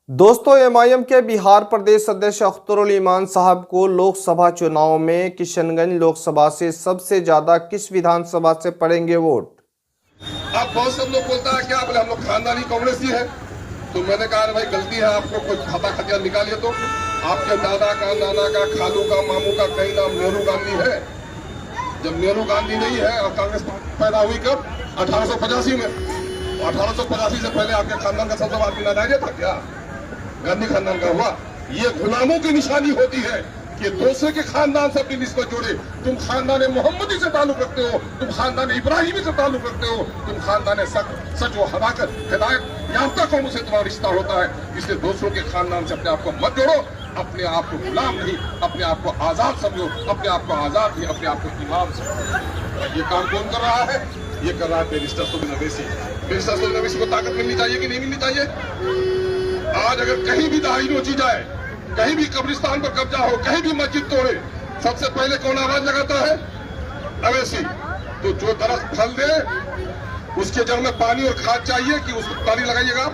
दोस्तों, एमआईएम के बिहार प्रदेश अध्यक्ष अख्तरुल ईमान साहब को लोकसभा चुनाव में किशनगंज लोकसभा से सबसे ज्यादा किस विधानसभा से पड़ेंगे वोट? आप बहुत सब लोग बोलता है क्या बोले हम लोग खानदानी कांग्रेसी है। तो मैंने कहा भाई गलती है, आपको कोई खाता खतियान निकालिए। तो आपके दादा का, नाना का, खालू का, मामू का कहीं नाम नेहरू गांधी है। जब नेहरू गांधी नहीं है और कांग्रेस पैदा हुई कब? 1885 में। 1885 से पहले आपके खानदान का सबसे आदमी नाराज था क्या? गांधी खानदान का हुआ। ये गुलामों की निशानी होती है कि दूसरे के खानदान से अपनी निस्बत जोड़े। तुम खानदान मोहम्मदी से ताल्लुक रखते हो, तुम खानदान इब्राहिमी से ताल्लुक रखते हो, तुम खानदान सच व हदाकत हिदायत याफ्ता कौमों से तुम्हारा रिश्ता होता है। इसलिए दूसरों के खानदान से अपने आप को मत जोड़ो। अपने आप को गुलाम नहीं, अपने आप को आजाद समझो। अपने आप को आजाद नहीं, अपने आप को इमाम समझो। ये काम कौन कर रहा है? ये कर रहा है बैरिस्टर सुबिन अवैसी। बैरिस्टर सुबिन अवैसी को ताकत मिलनी चाहिए कि नहीं मिलनी चाहिए? आज अगर कहीं भी दाही नोची जाए, कहीं भी कब्रिस्तान पर कब्जा हो, कहीं भी मस्जिद तोड़े, सबसे पहले कौन आवाज लगाता है? अवैसी। तो जो दरख्त फल दे उसके जड़ में पानी और खाद चाहिए कि उसको पानी लगाइएगा?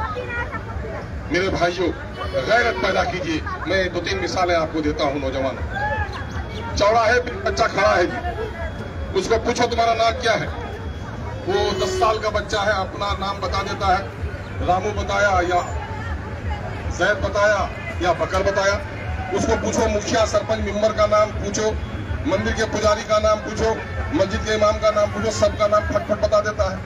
मेरे भाइयों, गैरत पैदा कीजिए। मैं 2-3 मिसालें आपको देता हूं। नौजवान चौड़ा है, बच्चा खड़ा है जी, उसको पूछो तुम्हारा नाम क्या है? वो 10 साल का बच्चा है, अपना नाम बता देता है। रामू बताया या जैद बताया या बकर बताया। उसको पूछो मुखिया, सरपंच, मेंबर का नाम पूछो, मंदिर के पुजारी का नाम पूछो, मस्जिद के इमाम का नाम पूछो, सबका नाम फटफट बता देता है।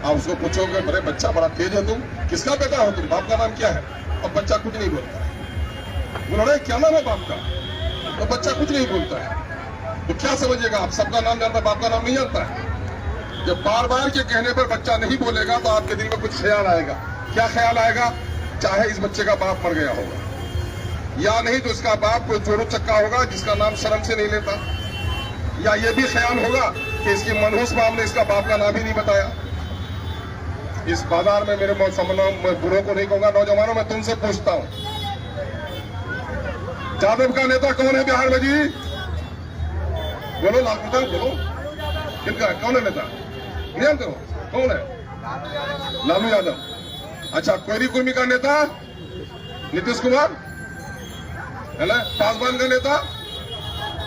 आप उसको पूछोगे बड़े बच्चा बड़ा तेज है, तुम किसका बेटा हो, तुम बाप का नाम क्या है? और बच्चा कुछ नहीं बोलता है। बोल रहे क्या नाम है बाप का? तो बच्चा कुछ नहीं बोलता है। तो क्या समझिएगा आप? सबका नाम जानता है, बाप का नाम नहीं जानता है। जब बार बार के कहने पर बच्चा नहीं बोलेगा तो आपके दिल में कुछ ख्याल आएगा। क्या ख्याल आएगा? चाहे इस बच्चे का बाप मर गया होगा, या नहीं तो इसका बाप कोई चोरों चक्का होगा जिसका नाम शर्म से नहीं लेता, या ये भी ख्याल होगा कि इसकी मनहूस बाप ने इसका बाप का नाम ही नहीं बताया। इस बाजार में मेरे मैं बुढ़ों को नहीं कहूंगा, नौजवानों में तुमसे पूछता हूं, जादव का नेता कौन है बिहार में जी? बोलो, लाल बताओ, बोलो किनका कौन है नेता? नहीं जानते हो कौन है? लालू यादव। अच्छा, कोयरी कुर्मी का नेता नीतीश कुमार है ना? पासवान का नेता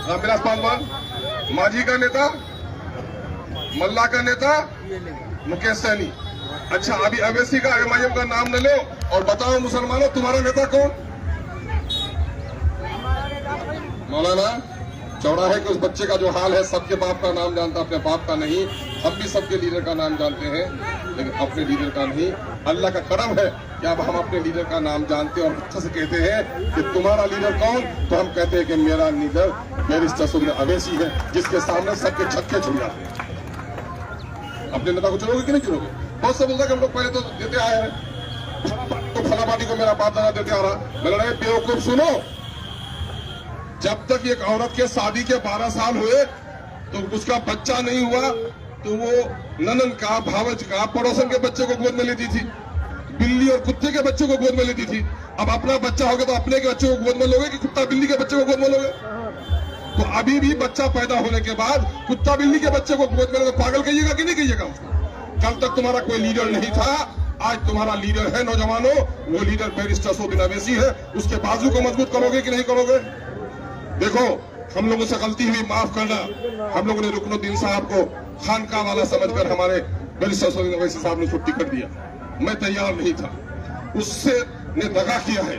रामविलास पासवान। मांझी का नेता, मल्ला का नेता मुकेश सहनी। अच्छा, अभी अवैसी का, एमआईएम का नाम न लो और बताओ मुसलमानों तुम्हारा नेता कौन? मौलाना चौराहे के उस बच्चे का जो हाल है, सबके बाप का नाम जानता, अपने बाप का नहीं। हम भी सबके लीडर का नाम जानते हैं लेकिन अपने लीडर का नहीं। अल्लाह का करम है कि अब हम अपने लीडर का नाम जानते हैं और अच्छे से कहते हैं कि तुम्हारा लीडर कौन? तो हम कहते हैं कि मेरा लीडर बैरिस्टर सुबिन अवैसी है, जिसके सामने सबके छक्के छुड़ जाते हैं। अपने नेता को चुनोगे कि नहीं चुनोगे? बहुत से बोलता है कि हम लोग पहले तो देते आए हैं, तो फला पार्टी को मेरा बाप दादा देते आ रहा। मैंने बेवकूफ सुनो, जब तक एक औरत के शादी के 12 साल हुए तो उसका बच्चा नहीं हुआ तो वो ननन का, भावज का, पड़ोसन के बच्चे को गोद में लेती थी, बिल्ली और कुत्ते के बच्चे को गोद में लेती थी। अब अपना बच्चा होगा तो अपने के बच्चे को गोद में लोगे कि कुत्ता बिल्ली के बच्चे को गोद में लोगे? तो अभी भी बच्चा पैदा होने के बाद कुत्ता बिल्ली के बच्चे को गोद में लोगे, पागल कहिएगा कि नहीं कहिएगा उसको? कल तक तुम्हारा कोई लीडर नहीं था, आज तुम्हारा लीडर है। नौजवानों, वो लीडर बैरिस्टर सुबिन अवैसी है। उसके बाजू को मजबूत करोगे कि नहीं करोगे? देखो, हम लोगों से गलती हुई, माफ करना। हम लोगों ने रुकनुद्दीन साहब को खानका वाला समझकर हमारे बैरिस्टर सुबिन अवैसी साहब ने छुट्टी कर दिया। मैं तैयार नहीं था, उससे ने दगा किया है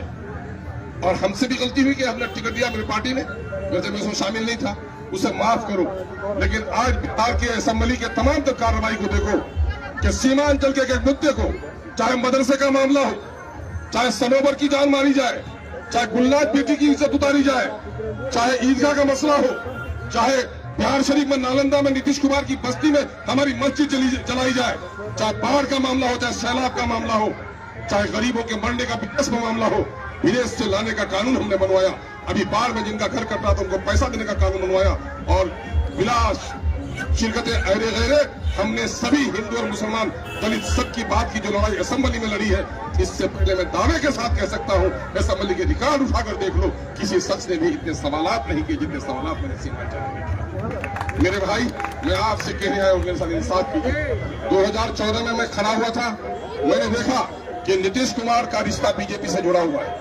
और हमसे भी गलती हुई कि हमने टिकट दिया मेरी पार्टी ने, वैसे मैं उसमें शामिल नहीं था, उसे माफ करो। लेकिन आज बिहार के असेंबली के तमाम तक कार्रवाई को देखो कि सीमांचल के एक मुद्दे को, चाहे मदरसे का मामला हो, चाहे सनोवर की जान मारी जाए, चाहे गुलनाज बेटी की इज्जत उतारी जाए, चाहे ईदगाह का मसला हो, चाहे बिहार शरीफ में नालंदा में नीतीश कुमार की बस्ती में हमारी मस्जिद जलाई जाए, चाहे बाढ़ का मामला हो, चाहे सैलाब का मामला हो, चाहे गरीबों के मरने का विदेश में मामला हो, विदेश से लाने का कानून हमने बनवाया। अभी बाढ़ में जिनका घर कट रहा था उनको पैसा देने का कानून बनवाया। और विलास शिरकतें ऐरे गैरे, हमने सभी हिंदू और मुसलमान दलित सबकी बात की जो लड़ाई असेंबली में लड़ी है, इससे पहले मैं दावे के साथ कह सकता हूं, असेंबली के रिकॉर्ड उठाकर देख लो, किसी शख्स ने भी इतने सवालात नहीं किए जितने सवालात मैंने सीमांचल में किए। मेरे भाई, मैं आपसे कहने आया हूं, मेरे साथ इंसाफ कीजिए। 2014 में मैं खड़ा हुआ था, मैंने देखा कि नीतीश कुमार का रिश्ता बीजेपी से जुड़ा हुआ है।